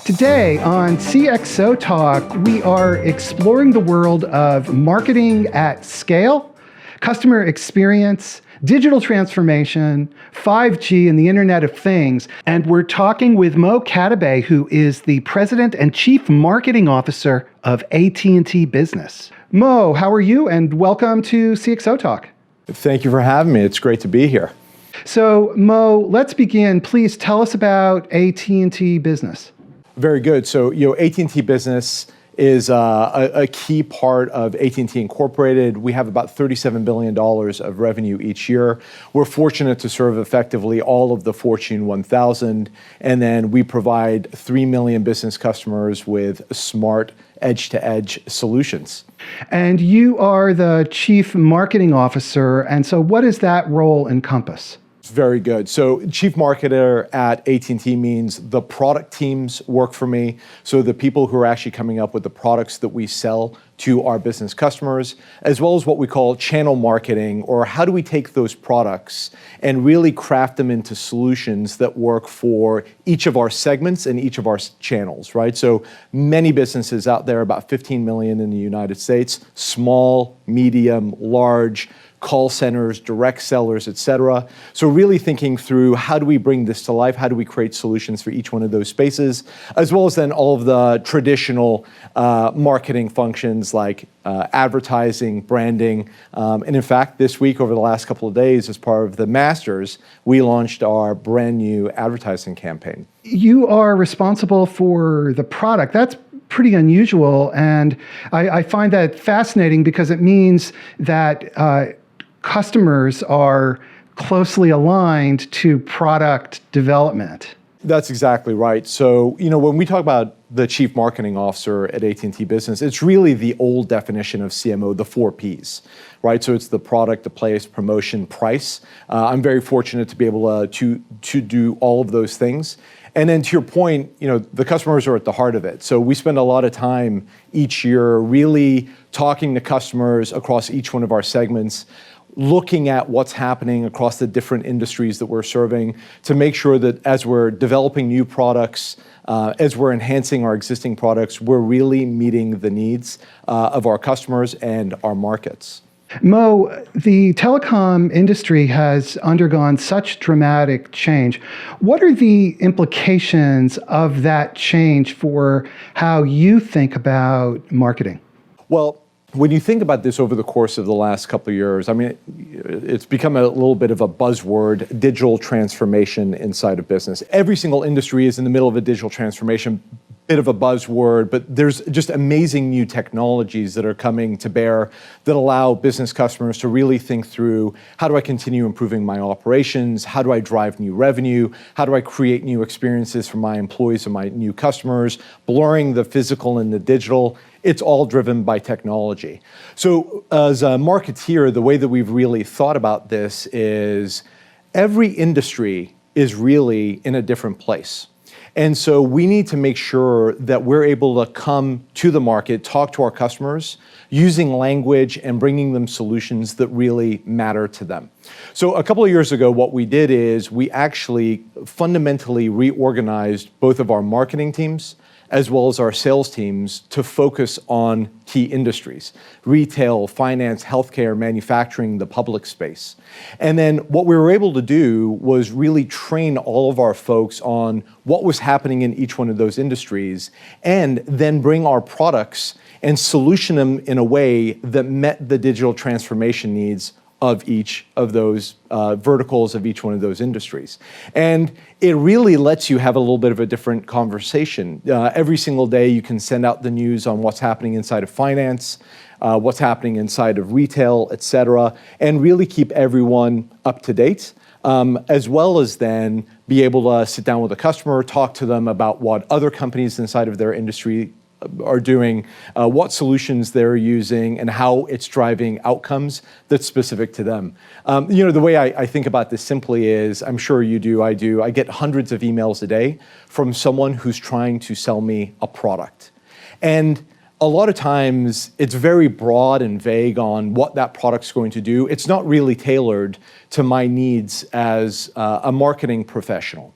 Today on CxOTalk, we are exploring the world of marketing at scale, customer experience, digital transformation, 5G, and the Internet of Things. And we're talking with Mo Katibeh, who is the President and Chief Marketing Officer of AT&T Business. Mo, how are you? And welcome to CxOTalk. Thank you for having me. It's great to be here. So, Mo, let's begin. Please tell us about AT&T Business. Very good. So, AT&T Business is a key part of AT&T Incorporated. We have about $37 billion of revenue each year. We're fortunate to serve effectively all of the Fortune 1000, and then we provide 3 million business customers with smart edge-to-edge solutions. And you are the Chief Marketing Officer, and so what does that role encompass? Very good. So chief marketer at AT&T means the product teams work for me. So the people who are actually coming up with the products that we sell to our business customers, as well as what we call channel marketing, or how do we take those products and really craft them into solutions that work for each of our segments and each of our channels, right? So many businesses out there, about 15 million in the United States, small, medium, large, call centers, direct sellers, et cetera. So really thinking through how do we bring this to life? How do we create solutions for each one of those spaces? As well as then all of the traditional marketing functions like advertising, branding. And in fact, this week, over the last couple of days, as part of the Masters, we launched our brand new advertising campaign. You are responsible for the product. That's pretty unusual. And I find that fascinating because it means that customers are closely aligned to product development. That's exactly right. So, when we talk about the Chief Marketing Officer at AT&T Business, it's really the old definition of CMO, the 4 Ps, right? So it's the product, the place, promotion, price. I'm very fortunate to be able to do all of those things. And then to your point, the customers are at the heart of it. So we spend a lot of time each year really talking to customers across each one of our segments, looking at what's happening across the different industries that we're serving to make sure that as we're developing new products, as we're enhancing our existing products, we're really meeting the needs of our customers and our markets. Mo, the telecom industry has undergone such dramatic change. What are the implications of that change for how you think about marketing? Well, when you think about this over the course of the last couple of years, it's become a little bit of a buzzword, digital transformation inside of business. Every single industry is in the middle of a digital transformation, bit of a buzzword, but there's just amazing new technologies that are coming to bear that allow business customers to really think through, how do I continue improving my operations? How do I drive new revenue? How do I create new experiences for my employees and my new customers? Blurring the physical and the digital. It's all driven by technology. So as a marketeer, the way that we've really thought about this is every industry is really in a different place. And so we need to make sure that we're able to come to the market, talk to our customers, using language and bringing them solutions that really matter to them. So a couple of years ago, what we did is we actually fundamentally reorganized both of our marketing teams as well as our sales teams to focus on key industries: retail, finance, healthcare, manufacturing, the public space. And then what we were able to do was really train all of our folks on what was happening in each one of those industries, and then bring our products and solution them in a way that met the digital transformation needs of each of those verticals of each one of those industries. And it really lets you have a little bit of a different conversation. Every single day you can send out the news on what's happening inside of finance, what's happening inside of retail, et cetera, and really keep everyone up to date. As well as then be able to sit down with a customer, talk to them about what other companies inside of their industry are doing, what solutions they're using, and how it's driving outcomes that's specific to them. The way I think about this simply is, I'm sure you do, I get hundreds of emails a day from someone who's trying to sell me a product. And a lot of times it's very broad and vague on what that product's going to do. It's not really tailored to my needs as a marketing professional.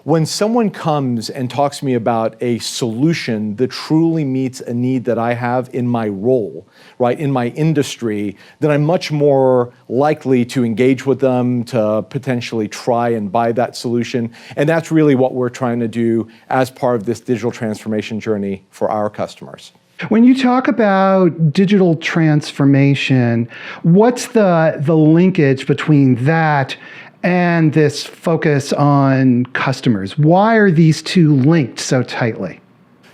When someone comes and talks to me about a solution that truly meets a need that I have in my role, right, in my industry, then I'm much more likely to engage with them, to potentially try and buy that solution. And that's really what we're trying to do as part of this digital transformation journey for our customers. When you talk about digital transformation, what's the linkage between that and this focus on customers? Why are these two linked so tightly?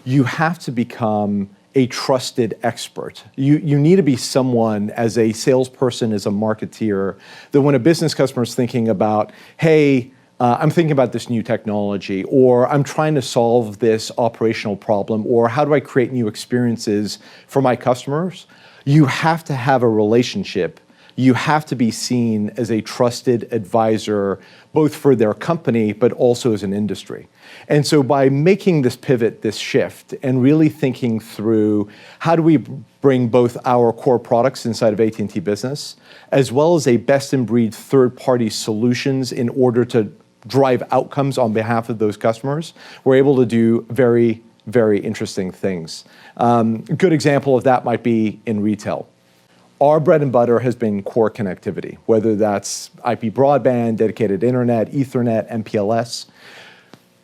You have to become a trusted expert. You need to be someone, as a salesperson, as a marketeer, that when a business customer is thinking about, hey, I'm thinking about this new technology, or I'm trying to solve this operational problem, or how do I create new experiences for my customers? You have to have a relationship. You have to be seen as a trusted advisor, both for their company, but also as an industry. And so by making this pivot, this shift, and really thinking through how do we bring both our core products inside of AT&T Business, as well as a best-in-breed third-party solutions in order to drive outcomes on behalf of those customers, we're able to do very, very interesting things. A good example of that might be in retail. Our bread and butter has been core connectivity, whether that's IP broadband, dedicated internet, Ethernet, MPLS.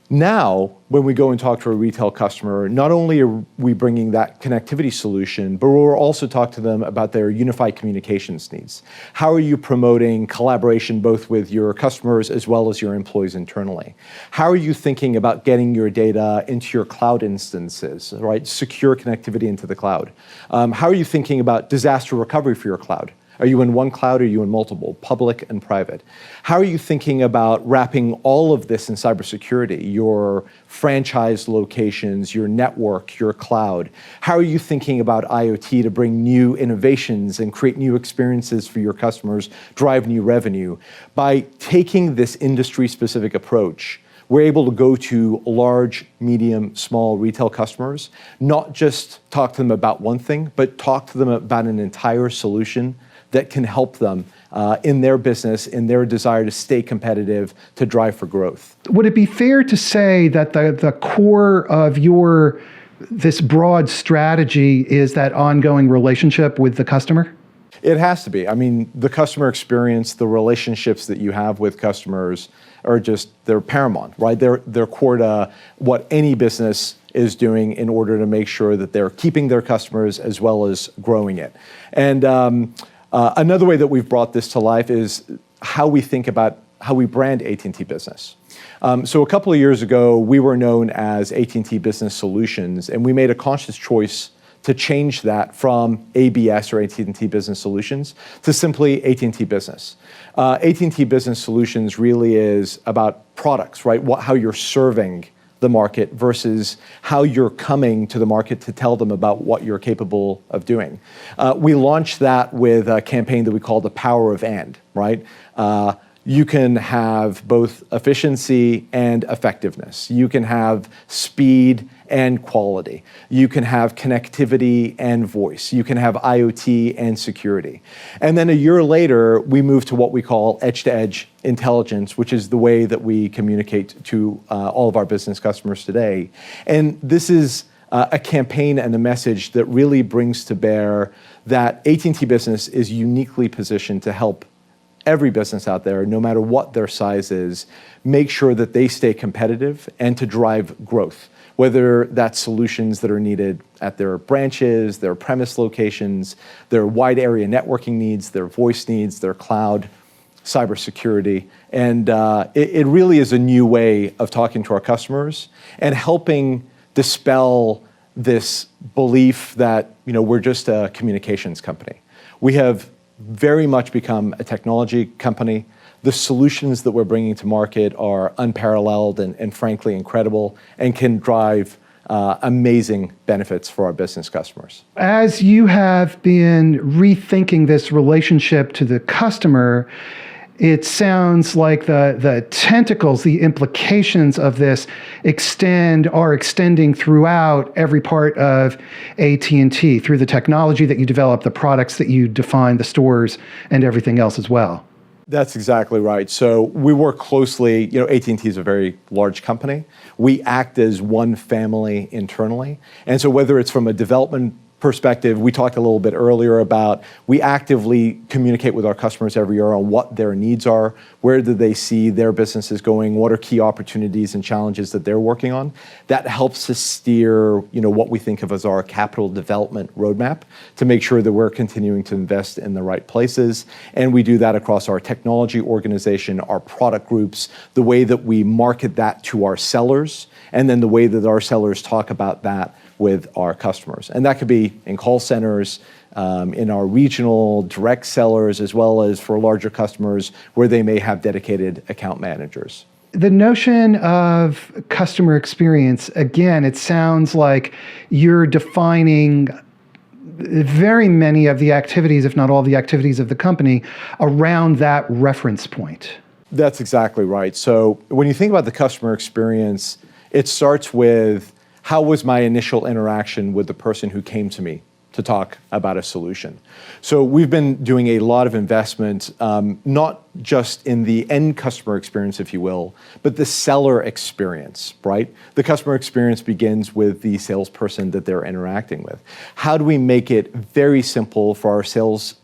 Now, when we go and talk to a retail customer, not only are we bringing that connectivity solution, but we'll also talk to them about their unified communications needs. How are you promoting collaboration both with your customers as well as your employees internally? How are you thinking about getting your data into your cloud instances, right? Secure connectivity into the cloud. How are you thinking about disaster recovery for your cloud? Are you in one cloud or are you in multiple, public and private? How are you thinking about wrapping all of this in cybersecurity, your franchise locations, your network, your cloud? How are you thinking about IoT to bring new innovations and create new experiences for your customers, drive new revenue? By taking this industry-specific approach, we're able to go to large, medium, small retail customers, not just talk to them about one thing, but talk to them about an entire solution that can help them in their business, in their desire to stay competitive, to drive for growth. Would it be fair to say that the core of this broad strategy is that ongoing relationship with the customer? It has to be. I mean, the customer experience, the relationships that you have with customers they're paramount, right? They're core to what any business is doing in order to make sure that they're keeping their customers as well as growing it. And another way that we've brought this to life is how we think about how we brand AT&T Business. So a couple of years ago, we were known as AT&T Business Solutions, and we made a conscious choice to change that from ABS, or AT&T Business Solutions, to simply AT&T Business. AT&T Business Solutions really is about products, right? How you're serving the market versus how you're coming to the market to tell them about what you're capable of doing. We launched that with a campaign that we call the Power of And, right? You can have both efficiency and effectiveness. You can have speed and quality. You can have connectivity and voice. You can have IoT and security. And then a year later, we moved to what we call edge-to-edge intelligence, which is the way that we communicate to all of our business customers today. And this is a campaign and a message that really brings to bear that AT&T Business is uniquely positioned to help every business out there, no matter what their size is, make sure that they stay competitive and to drive growth, whether that's solutions that are needed at their branches, their premise locations, their wide area networking needs, their voice needs, their cloud, cybersecurity. And it really is a new way of talking to our customers and helping dispel this belief that we're just a communications company. We have very much become a technology company. The solutions that we're bringing to market are unparalleled and frankly incredible and can drive amazing benefits for our business customers. As you have been rethinking this relationship to the customer, it sounds like the tentacles, the implications of this are extending throughout every part of AT&T through the technology that you develop, the products that you define, the stores, and everything else as well. That's exactly right. So we work closely, AT&T is a very large company. We act as one family internally. And so whether it's from a development perspective, we talked a little bit earlier about we actively communicate with our customers every year on what their needs are, where do they see their businesses going, what are key opportunities and challenges that they're working on. That helps us steer, what we think of as our capital development roadmap to make sure that we're continuing to invest in the right places. And we do that across our technology organization, our product groups, the way that we market that to our sellers, and then the way that our sellers talk about that with our customers. And that could be in call centers, in our regional direct sellers, as well as for larger customers where they may have dedicated account managers. The notion of customer experience, again, it sounds like you're defining very many of the activities, if not all the activities of the company, around that reference point. That's exactly right. So when you think about the customer experience, it starts with, how was my initial interaction with the person who came to me to talk about a solution? So we've been doing a lot of investment, not just in the end customer experience, if you will, but the seller experience, right? The customer experience begins with the salesperson that they're interacting with. How do we make it very simple for our sales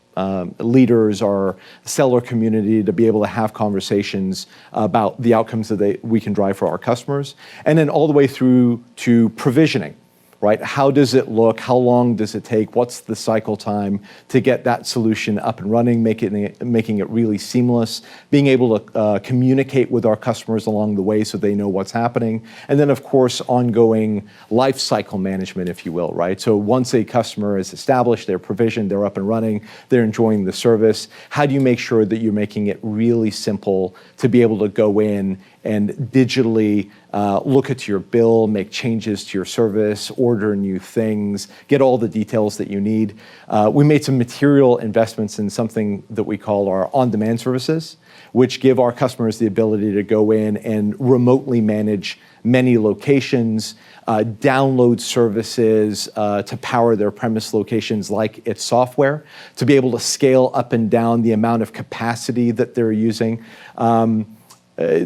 leaders, our seller community to be able to have conversations about the outcomes that we can drive for our customers, and then all the way through to provisioning, right? How does it look? How long does it take? What's the cycle time to get that solution up and running, making it really seamless, being able to communicate with our customers along the way so they know what's happening. And then, of course, ongoing life cycle management, if you will, right? So once a customer is established, they're provisioned, they're up and running, they're enjoying the service, how do you make sure that you're making it really simple to be able to go in and digitally look at your bill, make changes to your service, order new things, get all the details that you need. We made some material investments in something that we call our on-demand services, which give our customers the ability to go in and remotely manage many locations, download services to power their premise locations like it's software, to be able to scale up and down the amount of capacity that they're using.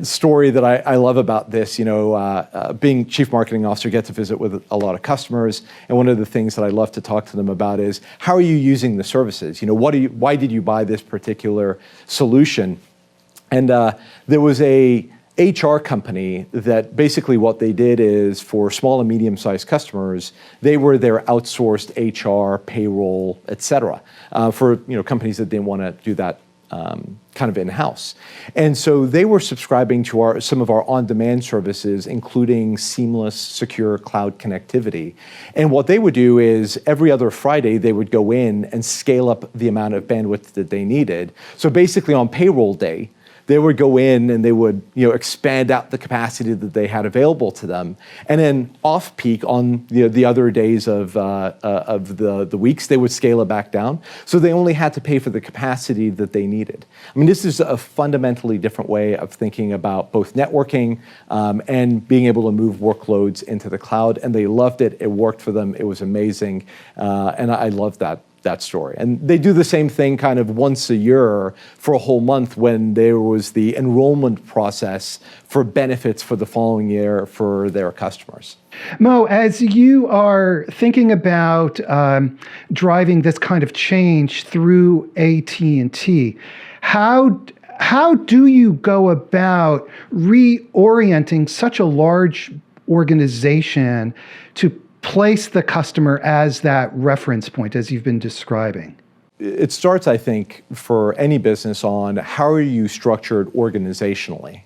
Story that I love about this, being chief marketing officer, get to visit with a lot of customers, and one of the things that I love to talk to them about is, how are you using the services? Why did you buy this particular solution? And there was a HR company that basically what they did is, for small and medium-sized customers, they were their outsourced HR, payroll, et cetera, for companies that didn't want to do that kind of in-house. And so they were subscribing to some of our on-demand services, including seamless, secure cloud connectivity. And what they would do is, every other Friday, they would go in and scale up the amount of bandwidth that they needed. So basically on payroll day, they would go in and they would expand out the capacity that they had available to them. And then off peak on the other days of the weeks, they would scale it back down. So they only had to pay for the capacity that they needed. I mean, this is a fundamentally different way of thinking about both networking and being able to move workloads into the cloud. And they loved it. It worked for them. It was amazing. And I love that story. And they do the same thing kind of once a year for a whole month, when there was the enrollment process for benefits for the following year for their customers. Mo, as you are thinking about driving this kind of change through AT&T, how do you go about reorienting such a large organization to place the customer as that reference point, as you've been describing? It starts, I think, for any business on, how are you structured organizationally?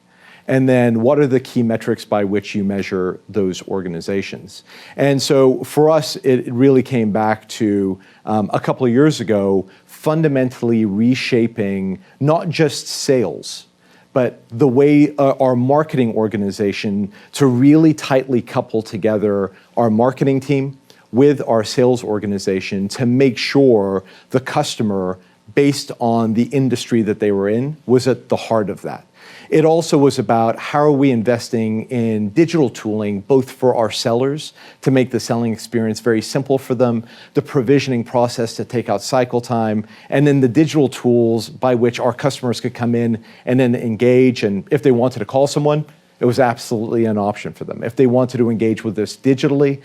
And then what are the key metrics by which you measure those organizations? And so for us, it really came back to a couple of years ago, fundamentally reshaping not just sales, but the way our marketing organization to really tightly couple together our marketing team with our sales organization to make sure the customer, based on the industry that they were in, was at the heart of that. It also was about how are we investing in digital tooling, both for our sellers to make the selling experience very simple for them, the provisioning process to take out cycle time, and then the digital tools by which our customers could come in and then engage. And if they wanted to call someone, it was absolutely an option for them. If they wanted to engage with us digitally,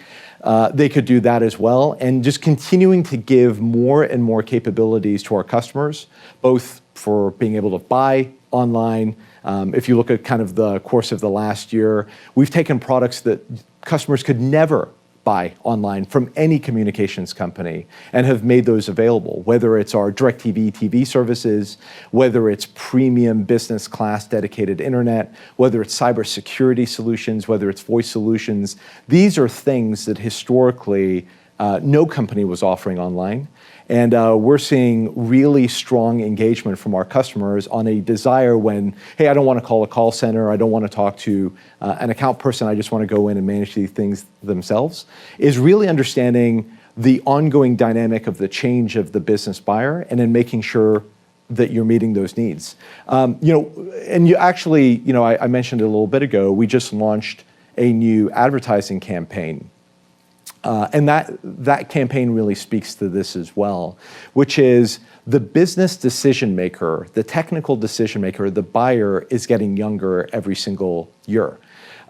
they could do that as well. And just continuing to give more and more capabilities to our customers, both for being able to buy online. If you look at kind of the course of the last year, we've taken products that customers could never buy online from any communications company and have made those available, whether it's our DirecTV TV services, whether it's premium business class dedicated internet, whether it's cybersecurity solutions, whether it's voice solutions. These are things that historically no company was offering online. And we're seeing really strong engagement from our customers on a desire when, hey, I don't want to call a call center, I don't want to talk to an account person, I just want to go in and manage these things themselves, is really understanding the ongoing dynamic of the change of the business buyer and then making sure that you're meeting those needs. And you actually, I mentioned it a little bit ago, we just launched a new advertising campaign. And that campaign really speaks to this as well, which is the business decision maker, the technical decision maker, the buyer is getting younger every single year.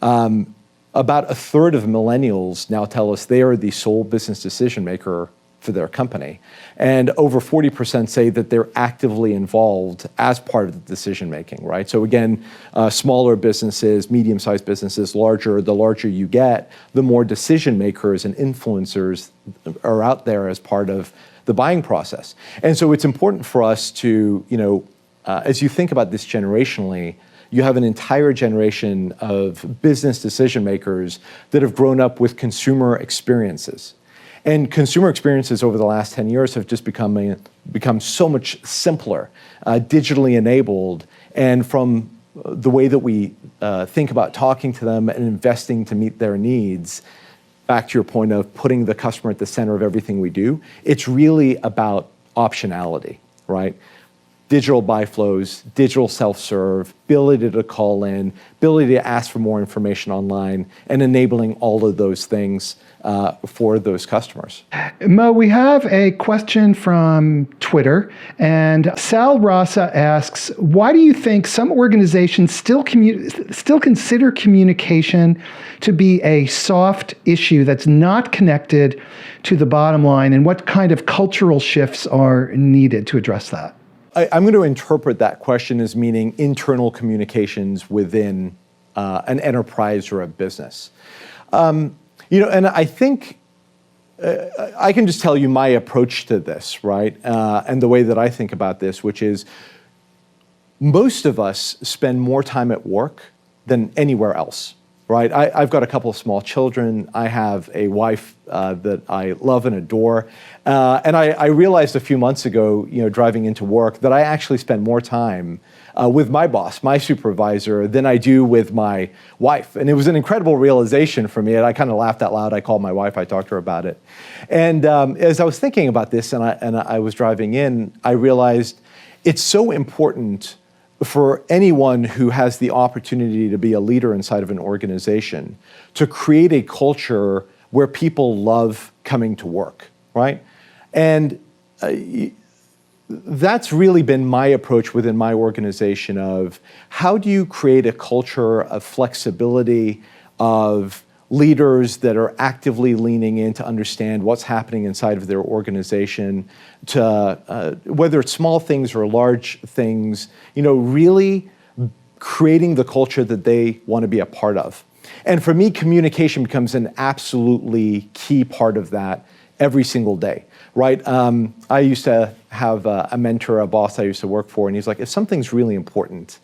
About a third of millennials now tell us they are the sole business decision maker for their company. And over 40% say that they're actively involved as part of the decision making, right? So again, smaller businesses, medium-sized businesses, the larger you get, the more decision makers and influencers are out there as part of the buying process. And so it's important for us to, as you think about this generationally, you have an entire generation of business decision makers that have grown up with consumer experiences. And consumer experiences over the last 10 years have just become so much simpler, digitally enabled, and from the way that we think about talking to them and investing to meet their needs, back to your point of putting the customer at the center of everything we do, it's really about optionality, right? Digital buy flows, digital self-serve, ability to call in, ability to ask for more information online, and enabling all of those things for those customers. Mo, we have a question from Twitter, and Sal Rasa asks, why do you think some organizations still consider communication to be a soft issue that's not connected to the bottom line, and what kind of cultural shifts are needed to address that? I'm going to interpret that question as meaning internal communications within an enterprise or a business. And I think I can just tell you my approach to this, right? And the way that I think about this, which is most of us spend more time at work than anywhere else, right? I've got a couple of small children. I have a wife that I love and adore. And I realized a few months ago, driving into work, that I actually spend more time with my boss, my supervisor, than I do with my wife. And it was an incredible realization for me. And I kind of laughed out loud. I called my wife. I talked to her about it. And as I was thinking about this and I was driving in, I realized it's so important for anyone who has the opportunity to be a leader inside of an organization to create a culture where people love coming to work, right? And that's really been my approach within my organization of how do you create a culture of flexibility, of leaders that are actively leaning in to understand what's happening inside of their organization, to whether it's small things or large things, really creating the culture that they want to be a part of. And for me, communication becomes an absolutely key part of that every single day, right? I used to have a mentor, a boss I used to work for, and he's like, if something's really important,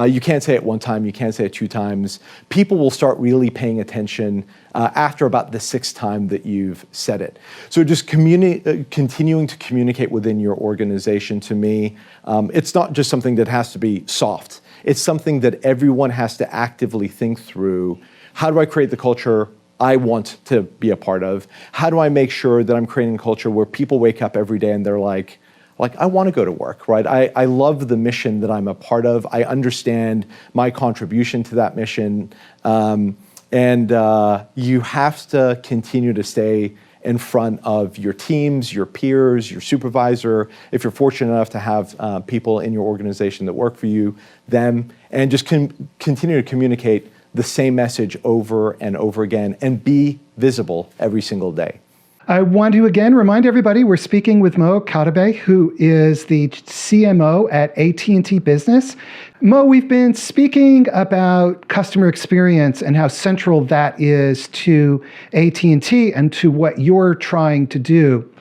you can't say it one time, you can't say it two times. People will start really paying attention after about the sixth time that you've said it. So just continuing to communicate within your organization, to me, it's not just something that has to be soft. It's something that everyone has to actively think through. How do I create the culture I want to be a part of? How do I make sure that I'm creating a culture where people wake up every day and they're like, like, I want to go to work, right? I love the mission that I'm a part of. I understand my contribution to that mission. And you have to continue to stay in front of your teams, your peers, your supervisor, if you're fortunate enough to have people in your organization that work for you, them, and just continue to communicate the same message over and over again and be visible every single day. I want to again remind everybody we're speaking with Mo Katibeh, who is the CMO at AT&T Business. Mo, we've been speaking about customer experience and how central that is to AT&T and to what you're trying to do.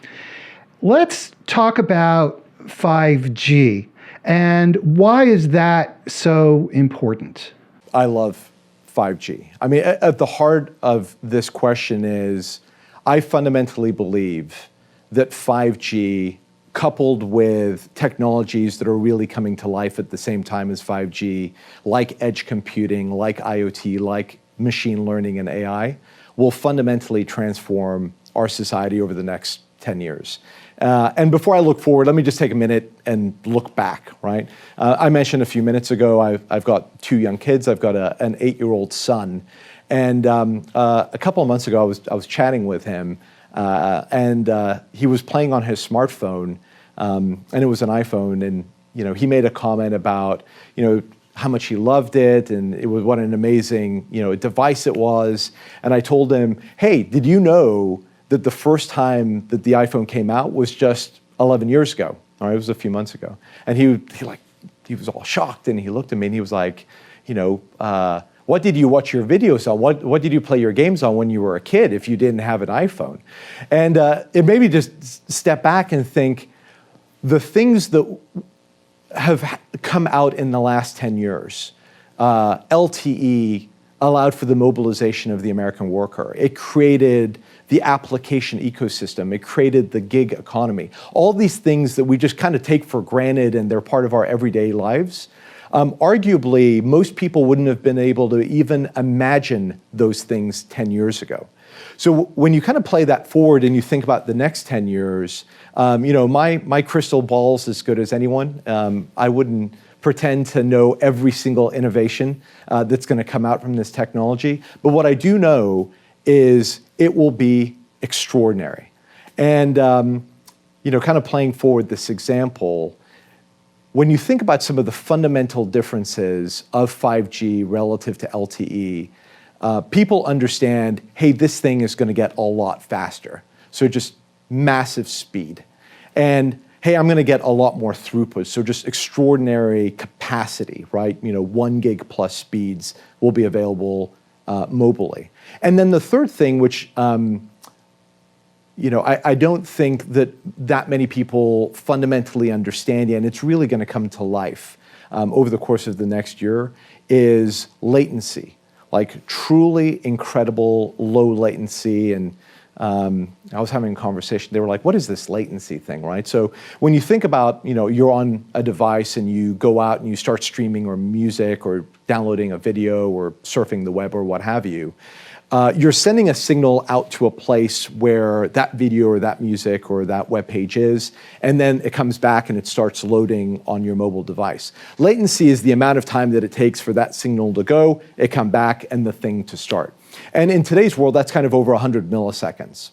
Let's talk about 5G and why is that so important? I love 5G. I mean, at the heart of this question is, I fundamentally believe that 5G, coupled with technologies that are really coming to life at the same time as 5G, like edge computing, like IoT, like machine learning and AI, will fundamentally transform our society over the next 10 years. And before I look forward, let me just take a minute and look back, right? I mentioned a few minutes ago, I've got 2 young kids. I've got an 8-year-old son. And a couple of months ago, I was chatting with him, and he was playing on his smartphone, and it was an iPhone. And he made a comment about how much he loved it, and it was what an amazing device it was. And I told him, hey, did you know that the first time that the iPhone came out was just 11 years ago? All right, it was a few months ago. And he was all shocked, and he looked at me and he was like, what did you watch your videos on? What did you play your games on when you were a kid if you didn't have an iPhone? And it made me just step back and think, the things that have come out in the last 10 years, LTE allowed for the mobilization of the American worker. It created the application ecosystem. It created the gig economy. All these things that we just kind of take for granted and they're part of our everyday lives. Arguably, most people wouldn't have been able to even imagine those things 10 years ago. So when you kind of play that forward and you think about the next 10 years, my crystal ball's as good as anyone. I wouldn't pretend to know every single innovation that's going to come out from this technology. But what I do know is it will be extraordinary. And kind of playing forward this example, when you think about some of the fundamental differences of 5G relative to LTE, people understand, hey, this thing is going to get a lot faster. So just massive speed. And hey, I'm going to get a lot more throughput. So just extraordinary capacity, right? 1 gig plus speeds will be available mobily. And then the third thing, which I don't think that many people fundamentally understand yet, and it's really going to come to life over the course of the next year, is latency. Like truly incredible low latency. And I was having a conversation. They were like, what is this latency thing, right? So when you think about, you're on a device and you go out and you start streaming or music or downloading a video or surfing the web or what have you, you're sending a signal out to a place where that video or that music or that web page is, and then it comes back and it starts loading on your mobile device. Latency is the amount of time that it takes for that signal to go, it come back, and the thing to start. And in today's world, that's kind of over 100 milliseconds.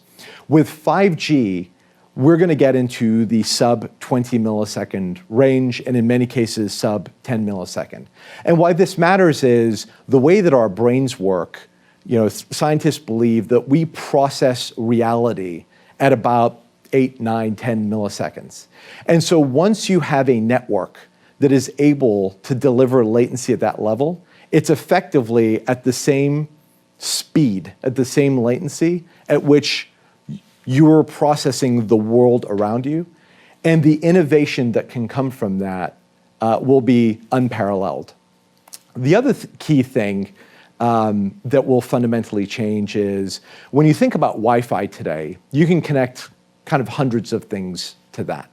With 5G, we're going to get into the sub 20 millisecond range, and in many cases, sub 10 millisecond. And why this matters is the way that our brains work. Scientists believe that we process reality at about 8, 9, 10 milliseconds. And so once you have a network that is able to deliver latency at that level, it's effectively at the same speed, at the same latency at which you're processing the world around you. And the innovation that can come from that will be unparalleled. The other key thing that will fundamentally change is when you think about Wi-Fi today, you can connect kind of hundreds of things to that.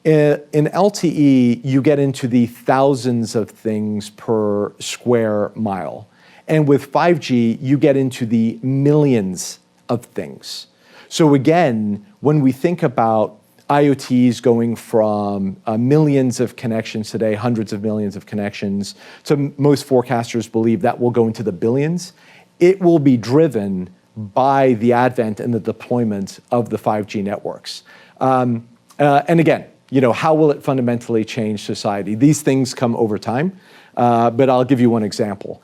In LTE, you get into the thousands of things per square mile. And with 5G, you get into the millions of things. So again, when we think about IoT is going from millions of connections today, hundreds of millions of connections, to most forecasters believe that will go into the billions. It will be driven by the advent and the deployment of the 5G networks. And again, how will it fundamentally change society? These things come over time, but I'll give you one example.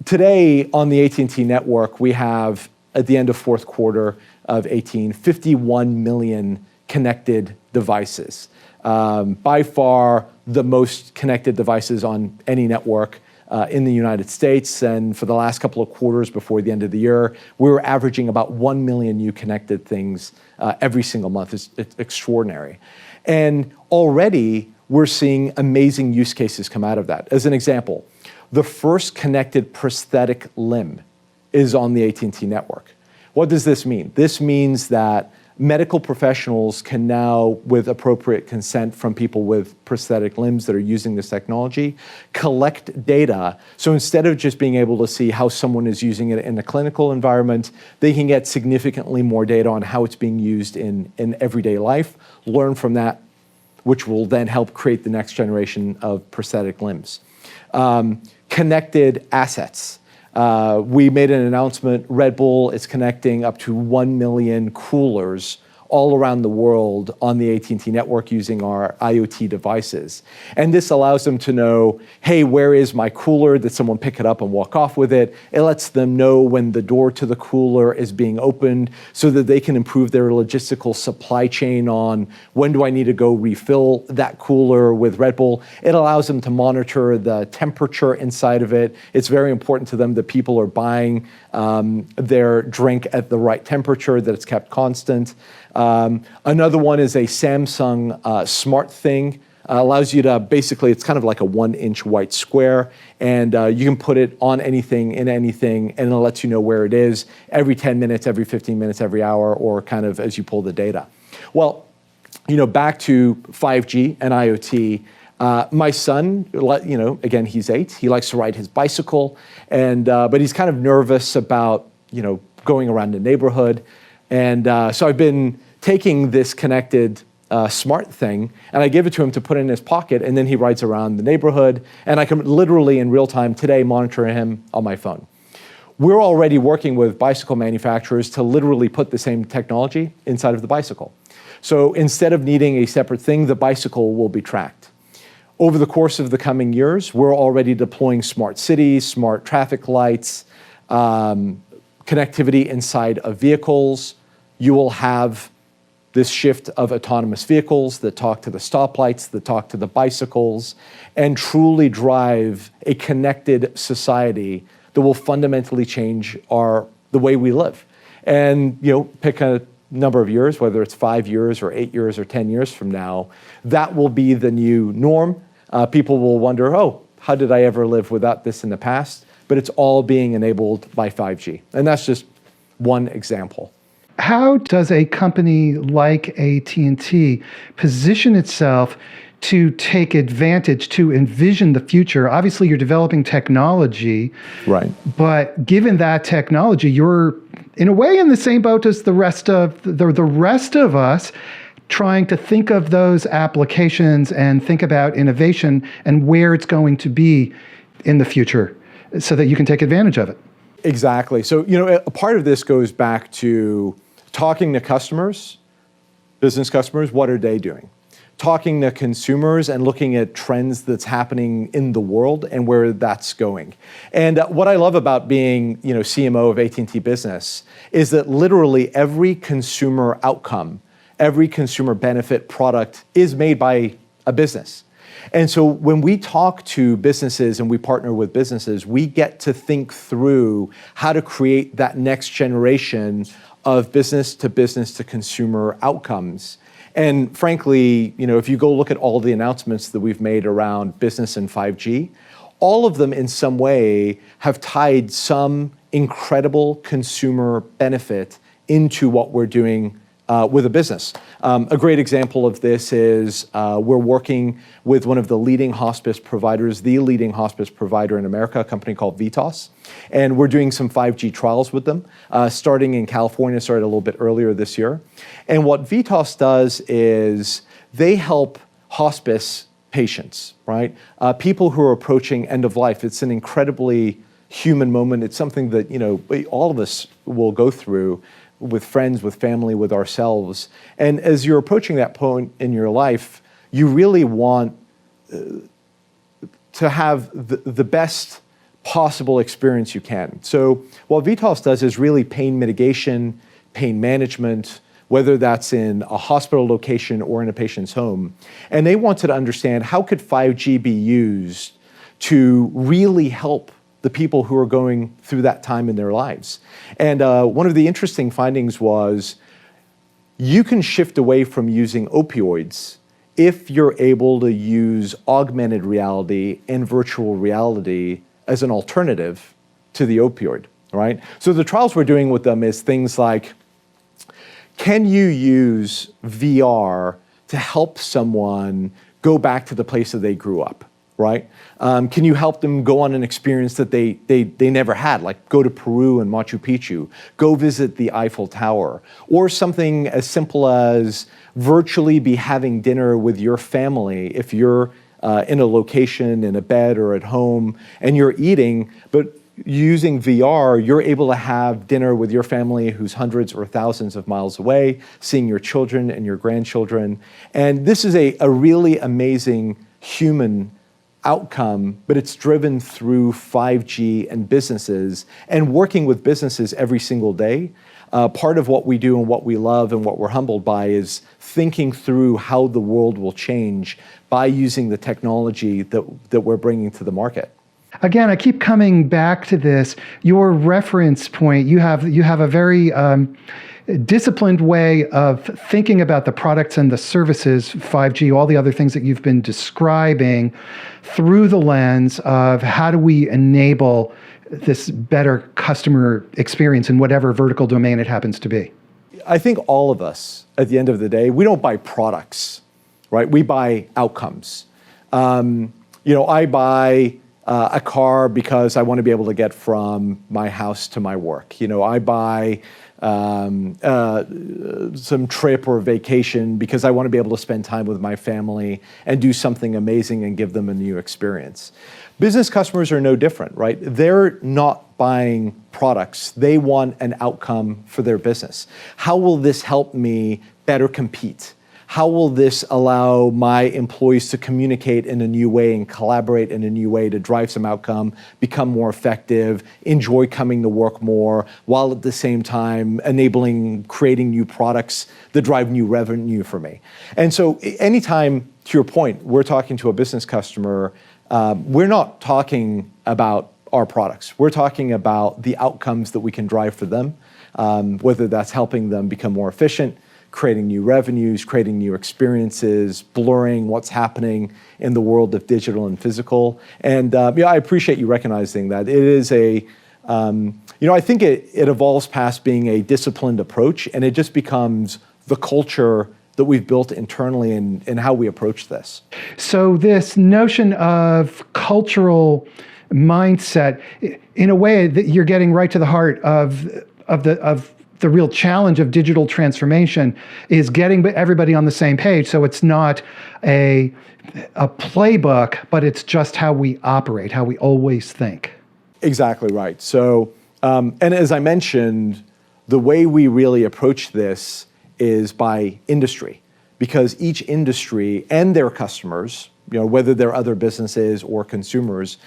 Today on the AT&T network, we have, at the end of fourth quarter of 18, 51 million connected devices. By far the most connected devices on any network in the United States. And for the last couple of quarters before the end of the year, we were averaging about 1 million new connected things every single month. It's extraordinary. And already we're seeing amazing use cases come out of that. As an example, the first connected prosthetic limb is on the AT&T network. What does this mean? This means that medical professionals can now, with appropriate consent from people with prosthetic limbs that are using this technology, collect data. So instead of just being able to see how someone is using it in a clinical environment, they can get significantly more data on how it's being used in everyday life, learn from that, which will then help create the next generation of prosthetic limbs. Connected assets. We made an announcement, Red Bull is connecting up to 1 million coolers all around the world on the AT&T network using our IoT devices. And this allows them to know, hey, where is my cooler? Did someone pick it up and walk off with it? It lets them know when the door to the cooler is being opened so that they can improve their logistical supply chain on when do I need to go refill that cooler with Red Bull. It allows them to monitor the temperature inside of it. It's very important to them that people are buying their drink at the right temperature, that it's kept constant. Another one is a Samsung Smart Thing. Allows you to basically, it's kind of like a 1-inch white square, and you can put it on anything, in anything, and it lets you know where it is every 10 minutes, every 15 minutes, every hour, or kind of as you pull the data. Well, back to 5G and IoT. My son, again, he's 8. He likes to ride his bicycle, but he's kind of nervous about, going around the neighborhood. And so I've been taking this connected smart thing, and I give it to him to put in his pocket, and then he rides around the neighborhood, and I can literally in real time today monitor him on my phone. We're already working with bicycle manufacturers to literally put the same technology inside of the bicycle. So instead of needing a separate thing, the bicycle will be tracked. Over the course of the coming years, we're already deploying smart cities, smart traffic lights, connectivity inside of vehicles. You will have this shift of autonomous vehicles that talk to the stoplights, that talk to the bicycles, and truly drive a connected society that will fundamentally change the way we live. And pick a number of years, whether it's 5 years or 8 years or 10 years from now, that will be the new norm. People will wonder, how did I ever live without this in the past? But it's all being enabled by 5G. And that's just one example. How does a company like AT&T position itself to take advantage, to envision the future? Obviously, you're developing technology. Right. But given that technology, you're in a way in the same boat as the rest of us, trying to think of those applications and think about innovation and where it's going to be in the future so that you can take advantage of it. Exactly. So, a part of this goes back to talking to customers, business customers, what are they doing? Talking to consumers and looking at trends that's happening in the world and where that's going. And what I love about being, CMO of AT&T Business is that literally every consumer outcome, every consumer benefit product is made by a business. And so when we talk to businesses and we partner with businesses, we get to think through how to create that next generation of business to consumer outcomes. And frankly, if you go look at all the announcements that we've made around business and 5G, all of them in some way have tied some incredible consumer benefit into what we're doing with a business. A great example of this is we're working with one of the leading hospice providers, the leading hospice provider in America, a company called VITAS. And we're doing some 5G trials with them, starting in California, started a little bit earlier this year. And what VITAS does is they help hospice patients, right? People who are approaching end of life. It's an incredibly human moment. It's something that, all of us will go through with friends, with family, with ourselves. And as you're approaching that point in your life, you really want to have the best possible experience you can. So what VITAS does is really pain mitigation, pain management, whether that's in a hospital location or in a patient's home. And they wanted to understand, how could 5G be used to really help the people who are going through that time in their lives? And one of the interesting findings was you can shift away from using opioids if you're able to use augmented reality and virtual reality as an alternative to the opioid, right? So the trials we're doing with them is things like, can you use VR to help someone go back to the place that they grew up, right? Can you help them go on an experience that they never had, like go to Peru and Machu Picchu, go visit the Eiffel Tower, or something as simple as virtually be having dinner with your family if you're in a location, in a bed or at home, and you're eating, but using VR, you're able to have dinner with your family who's hundreds or thousands of miles away, seeing your children and your grandchildren. And this is a really amazing human outcome, but it's driven through 5G and businesses and working with businesses every single day. Part of what we do and what we love and what we're humbled by is thinking through how the world will change by using the technology that we're bringing to the market. Again, I keep coming back to this. Your reference point, you have a very disciplined way of thinking about the products and the services, 5G, all the other things that you've been describing, through the lens of how do we enable this better customer experience in whatever vertical domain it happens to be. I think all of us, at the end of the day, we don't buy products, right? We buy outcomes. I buy a car because I want to be able to get from my house to my work. I buy some trip or vacation because I want to be able to spend time with my family and do something amazing and give them a new experience. Business customers are no different, right? They're not buying products. They want an outcome for their business. How will this help me better compete? How will this allow my employees to communicate in a new way and collaborate in a new way to drive some outcome, become more effective, enjoy coming to work more, while at the same time creating new products that drive new revenue for me? And so anytime, to your point, we're talking to a business customer, we're not talking about our products. We're talking about the outcomes that we can drive for them, whether that's helping them become more efficient, creating new revenues, creating new experiences, blurring what's happening in the world of digital and physical. And I appreciate you recognizing that. It is I think it evolves past being a disciplined approach, and it just becomes the culture that we've built internally in how we approach this. So this notion of cultural mindset, in a way that you're getting right to the heart of the real challenge of digital transformation, is getting everybody on the same page. So it's not a playbook, but it's just how we operate, how we always think. Exactly right. So, and as I mentioned, the way we really approach this is by industry, because each industry and their customers, whether they're other businesses or consumers,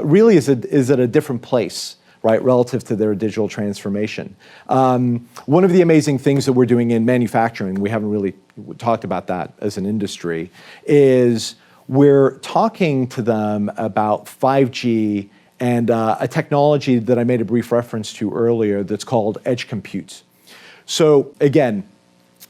really is at a different place, right, relative to their digital transformation. One of the amazing things that we're doing in manufacturing, we haven't really talked about that as an industry, is we're talking to them about 5G and a technology that I made a brief reference to earlier that's called edge compute. So again,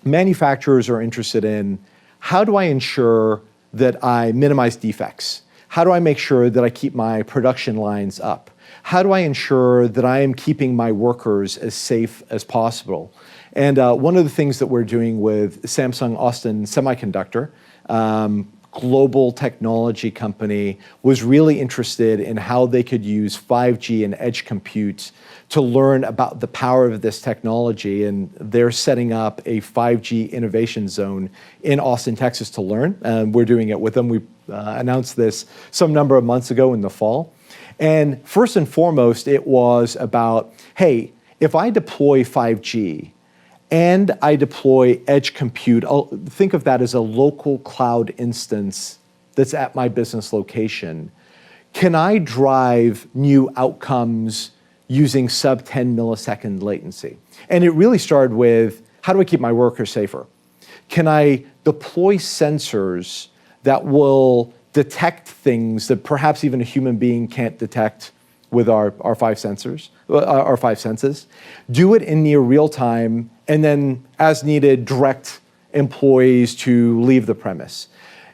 manufacturers are interested in, how do I ensure that I minimize defects? How do I make sure that I keep my production lines up? how do I ensure that I am keeping my workers as safe as possible? And one of the things that we're doing with Samsung Austin Semiconductor, global technology company, was really interested in how they could use 5G and edge compute to learn about the power of this technology. And they're setting up a 5G innovation zone in Austin, Texas to learn. We're doing it with them. We announced this some number of months ago in the fall. And first and foremost, it was about, hey, if I deploy 5G, and I deploy edge compute, think of that as a local cloud instance that's at my business location. Can I drive new outcomes using sub 10 millisecond latency? And it really started with, how do I keep my workers safer? Can I deploy sensors that will detect things that perhaps even a human being can't detect with our five senses? Do it in near real time, and then, as needed, direct employees to leave the premise.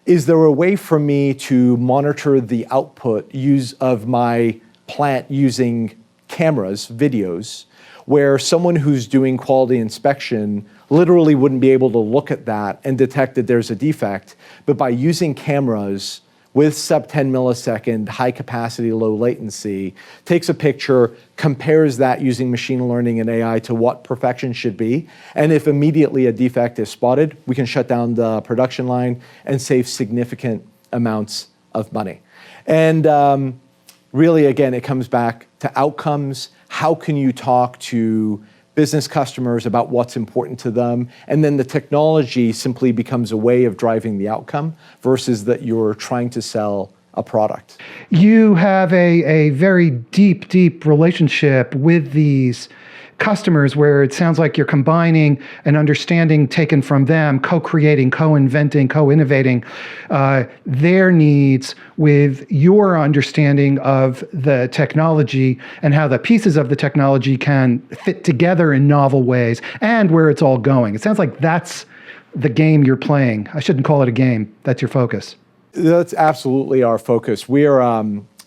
Is there a way for me to monitor the output of my plant using cameras, videos, where someone who's doing quality inspection literally wouldn't be able to look at that and detect that there's a defect, but by using cameras with sub 10 millisecond, high capacity, low latency, takes a picture, compares that using machine learning and AI to what perfection should be. And if immediately a defect is spotted, we can shut down the production line and save significant amounts of money. And really, again, it comes back to outcomes. How can you talk to business customers about what's important to them, and then the technology simply becomes a way of driving the outcome versus that you're trying to sell a product. You have a very deep relationship with these customers where it sounds like you're combining an understanding taken from them, co-creating, co-inventing, co-innovating their needs with your understanding of the technology and how the pieces of the technology can fit together in novel ways and where it's all going. It sounds like that's the game you're playing. I shouldn't call it a game. That's your focus. That's absolutely our focus. We are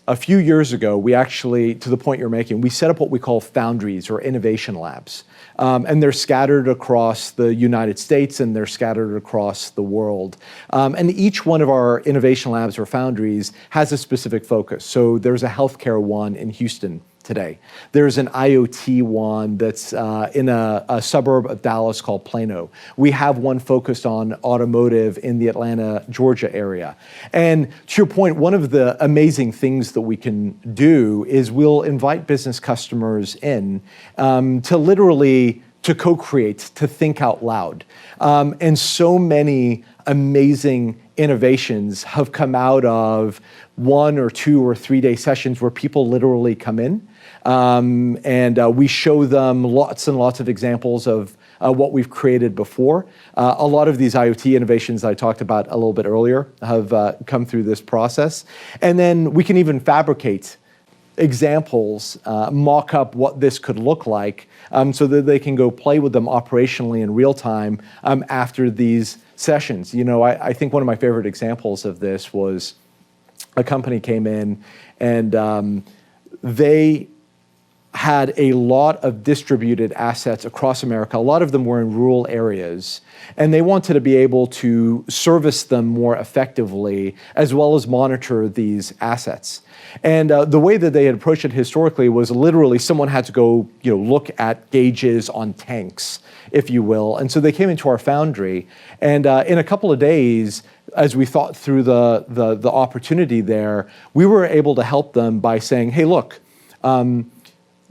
a few years ago, we actually, to the point you're making, we set up what we call foundries or innovation labs. And they're scattered across the United States and they're scattered across the world. And each one of our innovation labs or foundries has a specific focus. So there's a healthcare one in Houston today. There's an IoT one that's in a suburb of Dallas called Plano. We have one focused on automotive in the Atlanta, Georgia area. And to your point, one of the amazing things that we can do is we'll invite business customers in to literally to co-create, to think out loud. And so many amazing innovations have come out of 1 or 2 or 3 day sessions where people literally come in and we show them lots and lots of examples of what we've created before. A lot of these IoT innovations I talked about a little bit earlier have come through this process. And then we can even fabricate examples, mock up what this could look like so that they can go play with them operationally in real time after these sessions. You know, I think one of my favorite examples of this was a company came in and they had a lot of distributed assets across America. A lot of them were in rural areas, and they wanted to be able to service them more effectively, as well as monitor these assets. And the way that they had approached it historically was literally someone had to go, look at gauges on tanks, if you will. And so they came into our foundry, and in a couple of days, as we thought through the opportunity there, we were able to help them by saying, hey, look,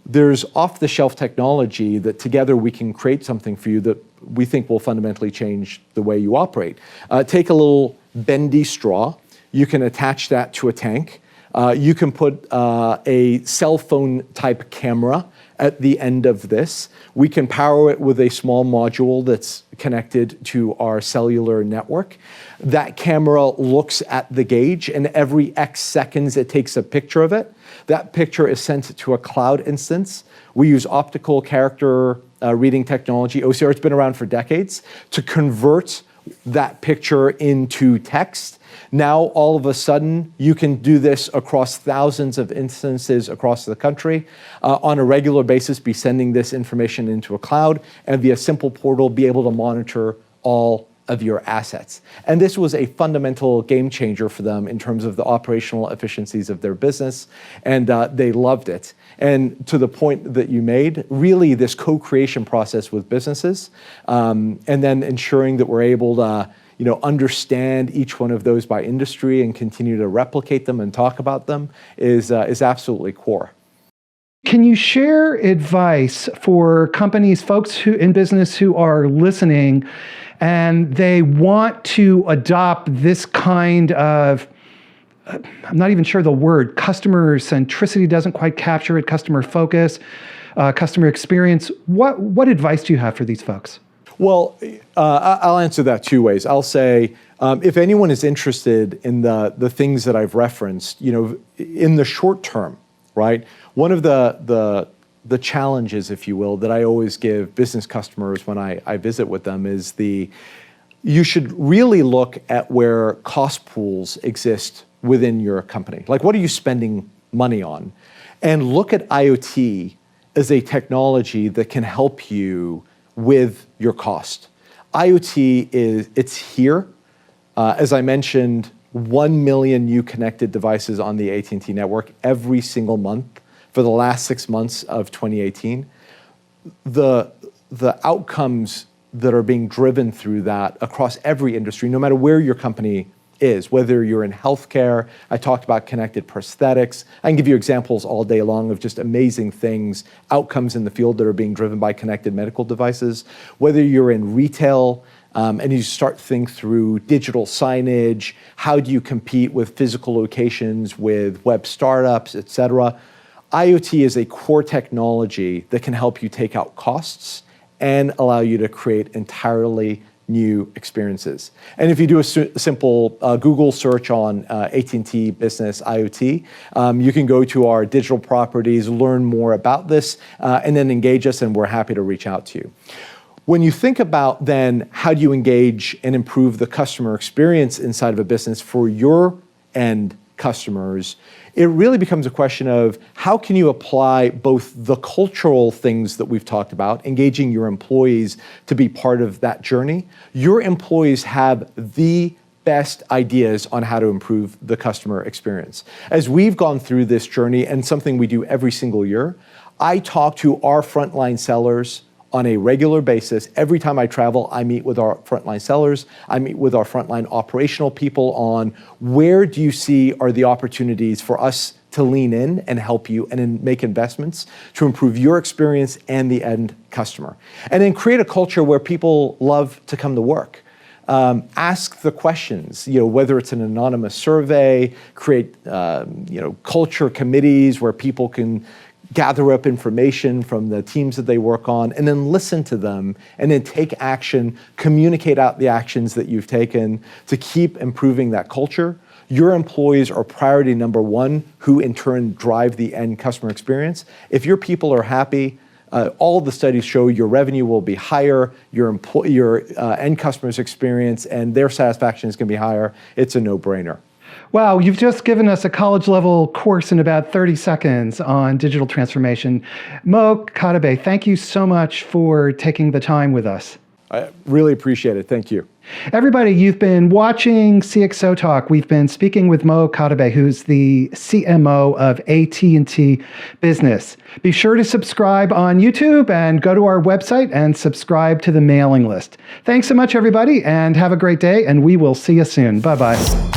there's off-the-shelf technology that together we can create something for you that we think will fundamentally change the way you operate. Take a little bendy straw. You can attach that to a tank. You can put a cell phone type camera at the end of this. We can power it with a small module that's connected to our cellular network. That camera looks at the gauge, and every X seconds it takes a picture of it. That picture is sent to a cloud instance. We use optical character reading technology, OCR. It's been around for decades, to convert that picture into text. Now, all of a sudden, you can do this across thousands of instances across the country. On a regular basis, be sending this information into a cloud, and via a simple portal, be able to monitor all of your assets. And this was a fundamental game changer for them in terms of the operational efficiencies of their business, and they loved it. And to the point that you made, really this co-creation process with businesses, and then ensuring that we're able to understand each one of those by industry and continue to replicate them and talk about them is absolutely core. Can you share advice for companies, folks who in business who are listening, and they want to adopt this kind of, I'm not even sure the word, customer centricity doesn't quite capture it, customer focus, customer experience. What advice do you have for these folks? Well, I'll answer that two ways. I'll say, if anyone is interested in the things that I've referenced, in the short term, right? One of the challenges, if you will, that I always give business customers when I visit with them is you should really look at where cost pools exist within your company. Like, what are you spending money on? And look at IoT as a technology that can help you with your cost. IoT it's here. As I mentioned, 1 million new connected devices on the AT&T network every single month for the last 6 months of 2018. The outcomes that are being driven through that across every industry, no matter where your company is, whether you're in healthcare, I talked about connected prosthetics. I can give you examples all day long of just amazing things, outcomes in the field that are being driven by connected medical devices. Whether you're in retail, and you start to think through digital signage, how do you compete with physical locations, with web startups, et cetera. IoT is a core technology that can help you take out costs and allow you to create entirely new experiences. And if you do a simple Google search on AT&T Business IoT, you can go to our digital properties, learn more about this, and then engage us, and we're happy to reach out to you. When you think about then how do you engage and improve the customer experience inside of a business for your end customers, it really becomes a question of how can you apply both the cultural things that we've talked about, engaging your employees to be part of that journey. Your employees have the best ideas on how to improve the customer experience. As we've gone through this journey, and something we do every single year, I talk to our frontline sellers on a regular basis. Every time I travel, I meet with our frontline sellers. I meet with our frontline operational people on where do you see are the opportunities for us to lean in and help you and make investments to improve your experience and the end customer. And then create a culture where people love to come to work. Ask the questions, whether it's an anonymous survey, create, culture committees where people can gather up information from the teams that they work on, and then listen to them, and then take action, communicate out the actions that you've taken to keep improving that culture. Your employees are priority number one, who in turn drive the end customer experience. If your people are happy, all the studies show your revenue will be higher, your end customers' experience and their satisfaction is going to be higher. It's a no-brainer. Wow, you've just given us a college-level course in about 30 seconds on digital transformation. Mo Katibeh, thank you so much for taking the time with us. I really appreciate it. Thank you. Everybody, you've been watching CxOTalk. We've been speaking with Mo Katibeh, who's the CMO of AT&T Business. Be sure to subscribe on YouTube and go to our website and subscribe to the mailing list. Thanks so much, everybody, and have a great day, and we will see you soon. Bye-bye.